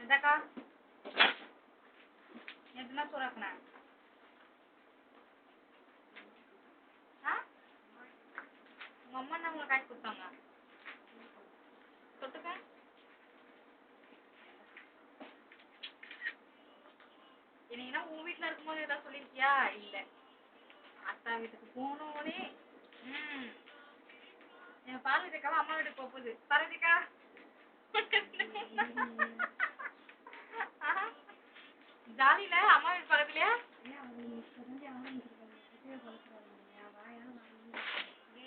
எதாக்கா நேற்று என்ன சோறாக்குனேன்? ஆ உங்கள் அம்மா என்ன உங்களுக்கு காய்ச்சி கொடுத்தாங்க? தொட்டுக்க என்னைக்குன்னா உன் வீட்டில் இருக்கும்போது ஏதாவது சொல்லியிருக்கியா? இல்லை. அத்தா வீட்டுக்கு போனோடனே என் பார்வதிக்காவும் அம்மா வீட்டுக்கு போகுது. பார்வதிக்கா ஜாலியில அம்மா வீட்டு பக்கத்துலயா?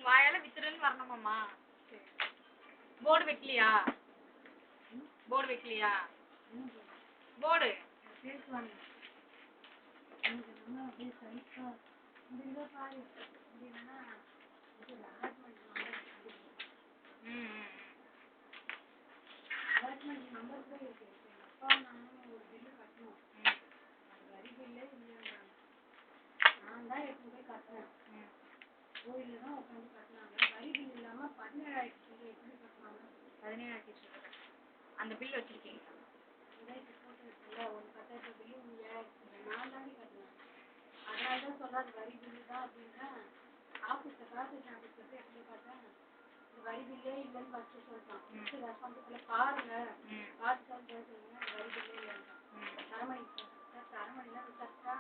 வாயால வித்துருன்னு வரணுமாம்மா? போர்டு வைக்கலையா? போர்டு வைக்கலையா? போர்டு அந்த பில் வச்சிருக்கீங்க. அதனாலதான் சொல்லாது வரி பில்லு தான் அப்படின்னா ஆபீஸ்ல காசு எப்படி பார்த்தேன் வரி பில்லே இல்லைன்னு ஃபர்ஸ்ட் சொல்லிட்டான். பாருங்க பார்த்து தான் பேசுறீங்க வரி பில்லே இல்லைன்னு தரமணி தரமணிலாம் விசாரிச்சா